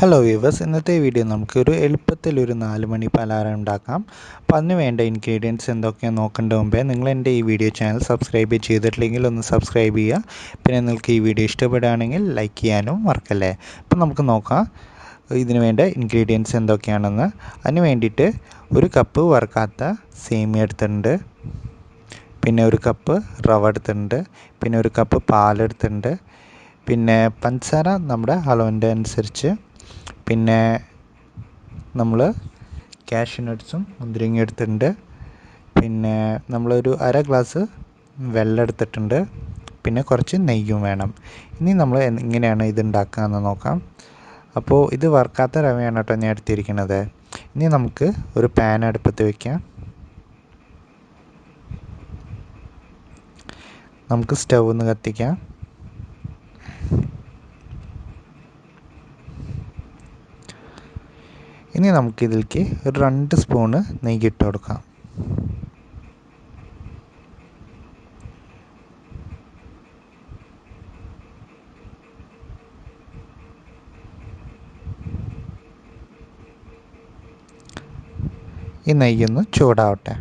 Hello viewers, ഇന്നത്തെ video നമുക്കൊരു എളുപ്പത്തിലൊരു 4 മണി പലഹാരം ഉണ്ടാക്കാം. അപ്പോൾ അതിന് വേണ്ട ഇൻഗ്രീഡിയൻസ് എന്തൊക്കെയാണെന്ന് നോക്കേണ്ട മുമ്പേ നിങ്ങൾ എൻ്റെ ഈ വീഡിയോ ചാനൽ സബ്സ്ക്രൈബ് ചെയ്തിട്ടില്ലെങ്കിൽ ഒന്ന് സബ്സ്ക്രൈബ് ചെയ്യുക. പിന്നെ നിങ്ങൾക്ക് ഈ വീഡിയോ ഇഷ്ടപ്പെടുകയാണെങ്കിൽ ലൈക്ക് ചെയ്യാനും മറക്കല്ലേ. അപ്പോൾ നമുക്ക് നോക്കാം ഇതിന് വേണ്ട ഇൻഗ്രീഡിയൻസ് എന്തൊക്കെയാണെന്ന്. അതിന് വേണ്ടിയിട്ട് ഒരു കപ്പ് വറുക്കാത്ത സേമിയ എടുത്തിട്ടുണ്ട്, പിന്നെ ഒരു കപ്പ് റവ എടുത്തിട്ടുണ്ട്, പിന്നെ ഒരു കപ്പ് പാലെടുത്തിട്ടുണ്ട്, പിന്നെ പഞ്ചസാര നമ്മുടെ അളവിൻ്റെ അനുസരിച്ച്, പിന്നെ നമ്മൾ കാഷ്യൂ നട്ട്സും മുന്തിരിങ്ങ എടുത്തിട്ടുണ്ട്, പിന്നെ നമ്മളൊരു അര ഗ്ലാസ് വെള്ളം എടുത്തിട്ടുണ്ട്, പിന്നെ കുറച്ച് നെയ്യും വേണം. ഇനി നമ്മൾ എങ്ങനെയാണ് ഇത് ഉണ്ടാക്കുകയെന്ന് നോക്കാം. അപ്പോൾ ഇത് വറുക്കാത്ത റവയാണ് കേട്ടോ ഞാൻ എടുത്തിരിക്കുന്നത്. ഇനി നമുക്ക് ഒരു പാൻ അടുപ്പത്ത് വയ്ക്കാം. നമുക്ക് സ്റ്റവ് ഒന്ന് കത്തിക്കാം. ഇനി നമുക്കിതിലേക്ക് ഒരു 2 സ്പൂണ് നെയ്യ് ഇട്ട് കൊടുക്കാം. ഈ നെയ്യൊന്ന് ചൂടാവട്ടെ.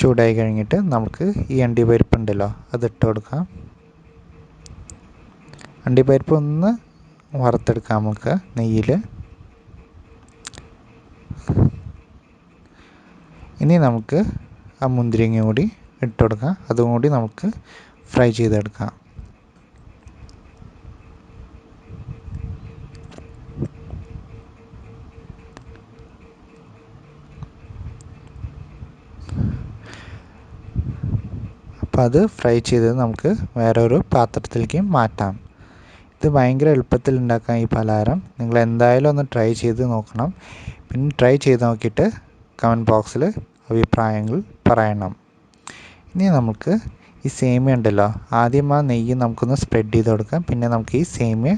ചൂടായി കഴിഞ്ഞിട്ട് നമുക്ക് ഈ അണ്ടിപ്പരിപ്പ് ഉണ്ടല്ലോ അതിട്ട് കൊടുക്കാം. അണ്ടിപ്പരിപ്പ് ഒന്ന് വറുത്തെടുക്കാം നമുക്ക് നെയ്യിൽ. ഇനി നമുക്ക് ആ മുന്തിരിങ്ങ കൂടി ഇട്ട് കൊടുക്കാം. അതും കൂടി നമുക്ക് ഫ്രൈ ചെയ്തെടുക്കാം. അപ്പോൾ അത് ഫ്രൈ ചെയ്ത് നമുക്ക് വേറൊരു പാത്രത്തിലേക്ക് മാറ്റാം. ഇത് ഭയങ്കര എളുപ്പത്തിൽ ഉണ്ടാക്കാം ഈ പലഹാരം. നിങ്ങൾ എന്തായാലും ഒന്ന് ട്രൈ ചെയ്ത് നോക്കണം. പിന്നെ ട്രൈ ചെയ്ത് നോക്കിയിട്ട് കമൻറ്റ് ബോക്സിൽ അഭിപ്രായങ്ങൾ പറയണം. ഇനി നമുക്ക് ഈ സേമിയ ഉണ്ടല്ലോ, ആദ്യം ആ നെയ്യ് നമുക്കൊന്ന് സ്പ്രെഡ് ചെയ്ത് കൊടുക്കാം. പിന്നെ നമുക്ക് ഈ സേമിയ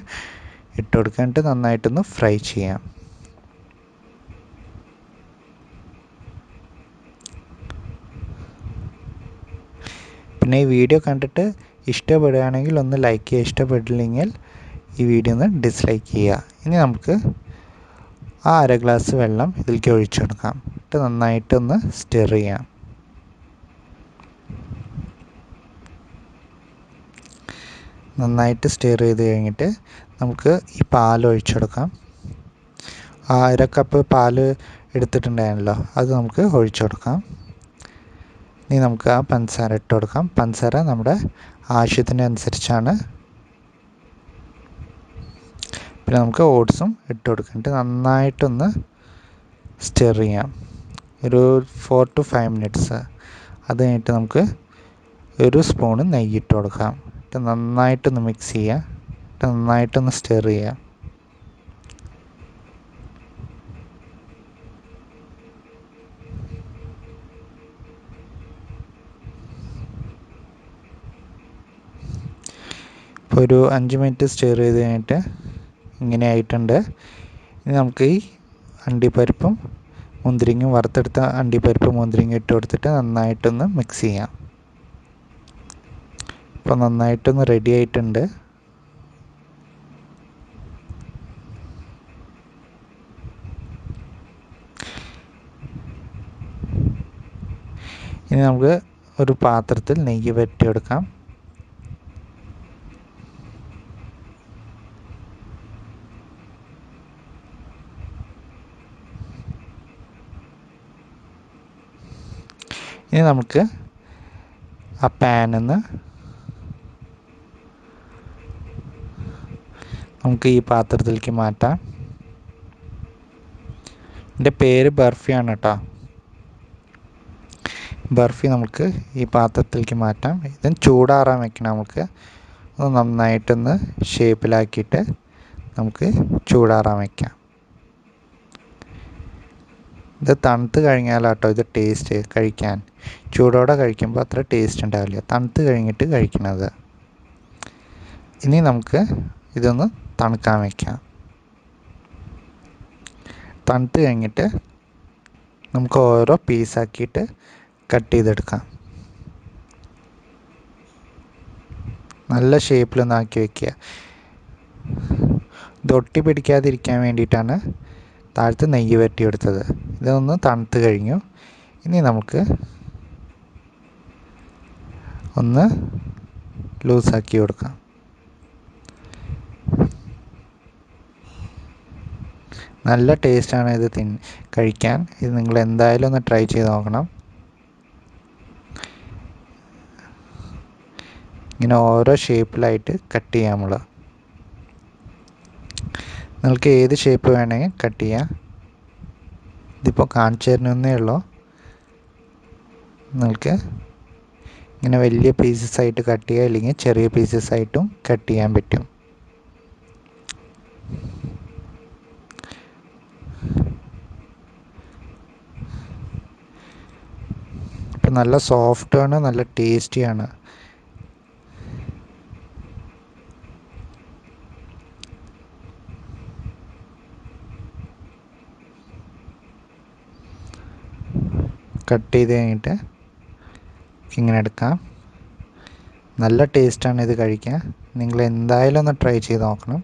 ഇട്ട് കൊടുക്കാനായിട്ട് നന്നായിട്ടൊന്ന് ഫ്രൈ ചെയ്യാം. പിന്നെ ഈ വീഡിയോ കണ്ടിട്ട് ഇഷ്ടപ്പെടുകയാണെങ്കിൽ ഒന്ന് ലൈക്ക് ചെയ്യുക, ഇഷ്ടപ്പെട്ടില്ലെങ്കിൽ ഈ വീഡിയോ ഒന്ന് ഡിസ്ലൈക്ക് ചെയ്യുക. ഇനി നമുക്ക് ആ അര ഗ്ലാസ് വെള്ളം ഇതിലേക്ക് ഒഴിച്ചെടുക്കാം. എന്നിട്ട് നന്നായിട്ടൊന്ന് സ്റ്റിർ ചെയ്യാം. നന്നായിട്ട് സ്റ്റിർ ചെയ്ത് കഴിഞ്ഞിട്ട് നമുക്ക് ഈ പാൽ ഒഴിച്ചെടുക്കാം. ആ അര കപ്പ് പാൽ എടുത്തിട്ടുണ്ടായിരുന്നല്ലോ, അത് നമുക്ക് ഒഴിച്ചെടുക്കാം. ഇനി നമുക്ക് ആ പഞ്ചസാര ഇട്ട് കൊടുക്കാം. പഞ്ചസാര നമ്മുടെ ആവശ്യത്തിനനുസരിച്ചാണ്. പിന്നെ നമുക്ക് ഓട്സും ഇട്ട് കൊടുക്കാനായിട്ട് നന്നായിട്ടൊന്ന് സ്റ്റിർ ചെയ്യാം. ഒരു 4 to 5 മിനിറ്റ്സ്. അത് കഴിഞ്ഞിട്ട് നമുക്ക് ഒരു സ്പൂണ് നെയ്യ് ഇട്ട് കൊടുക്കാം. എന്നിട്ട് നന്നായിട്ടൊന്ന് മിക്സ് ചെയ്യുക. എന്നിട്ട് നന്നായിട്ടൊന്ന് സ്റ്റിർ ചെയ്യുക. ഇപ്പോൾ ഒരു 5 മിനിറ്റ് സ്റ്റിർ ചെയ്ത് കഴിഞ്ഞിട്ട് ഇങ്ങനെ ആയിട്ടുണ്ട്. ഇനി നമുക്ക് ഈ അണ്ടിപ്പരിപ്പും മുന്തിരിങ്ങയും വറുത്തെടുത്ത അണ്ടിപ്പരിപ്പും മുന്തിരിങ്ങയും ഇട്ട് കൊടുത്തിട്ട് നന്നായിട്ടൊന്ന് മിക്സ് ചെയ്യാം. ഇപ്പോൾ നന്നായിട്ടൊന്ന് റെഡി ആയിട്ടുണ്ട്. ഇനി നമുക്ക് ഒരു പാത്രത്തിൽ നെയ്യ് വരട്ടിയെടുക്കാം. ഇനി നമുക്ക് ആ പാനിൽ നിന്ന് നമുക്ക് ഈ പാത്രത്തിലേക്ക് മാറ്റാം. എൻ്റെ പേര് ബർഫിയാണ് കേട്ടോ. ബർഫി നമുക്ക് ഈ പാത്രത്തിലേക്ക് മാറ്റാം. ഇത് ചൂടാറാൻ വെക്കണം. നമുക്ക് ഒന്ന് നന്നായിട്ടൊന്ന് ഷേപ്പിലാക്കിയിട്ട് നമുക്ക് ചൂടാറാൻ വയ്ക്കാം. ഇത് തണുത്ത് കഴിഞ്ഞാലാട്ടോ ഇത് ടേസ്റ്റ് കഴിക്കാൻ. ചൂടോടെ കഴിക്കുമ്പോൾ അത്ര ടേസ്റ്റ് ഉണ്ടാവില്ല. തണുത്ത് കഴിഞ്ഞിട്ട് കഴിക്കുന്നത്. ഇനി നമുക്ക് ഇതൊന്ന് തണുക്കാൻ വയ്ക്കാം. തണുത്ത് കഴിഞ്ഞിട്ട് നമുക്ക് ഓരോ പീസാക്കിയിട്ട് കട്ട് ചെയ്തെടുക്കാം. നല്ല ഷേപ്പിലൊന്ന് ആക്കി വയ്ക്കുക. ഇത് ഒട്ടി പിടിക്കാതിരിക്കാൻ വേണ്ടിയിട്ടാണ് താഴത്ത് നെയ്യ് വരട്ടിയെടുത്തത്. ഇതൊന്ന് തണുത്ത് കഴിഞ്ഞു. ഇനി നമുക്ക് ഒന്ന് ലൂസാക്കി കൊടുക്കാം. നല്ല ടേസ്റ്റാണ് ഇത് കഴിക്കാൻ. ഇത് നിങ്ങൾ എന്തായാലും ഒന്ന് ട്രൈ ചെയ്ത് നോക്കണം. ഇങ്ങനെ ഓരോ ഷേപ്പിലായിട്ട് കട്ട് ചെയ്യാം നമ്മൾ. നിങ്ങൾക്ക് ഏത് ഷേപ്പ് വേണമെങ്കിൽ കട്ട് ചെയ്യാം. ഇതിപ്പോൾ കാണിച്ചു തരുന്നേ ഉള്ളൂ. നിങ്ങൾക്ക് ഇങ്ങനെ വലിയ പീസസ് ആയിട്ട് കട്ട് ചെയ്യുക, അല്ലെങ്കിൽ ചെറിയ പീസസ് ആയിട്ടും കട്ട് ചെയ്യാൻ പറ്റും. ഇപ്പം നല്ല സോഫ്റ്റാണ്, നല്ല ടേസ്റ്റിയാണ്. കട്ട് ചെയ്ത് കഴിഞ്ഞിട്ട് ഇങ്ങനെ എടുക്കാം. നല്ല ടേസ്റ്റാണ് ഇത് കഴിക്കാൻ. നിങ്ങൾ എന്തായാലും ഒന്ന് ട്രൈ ചെയ്ത് നോക്കണം.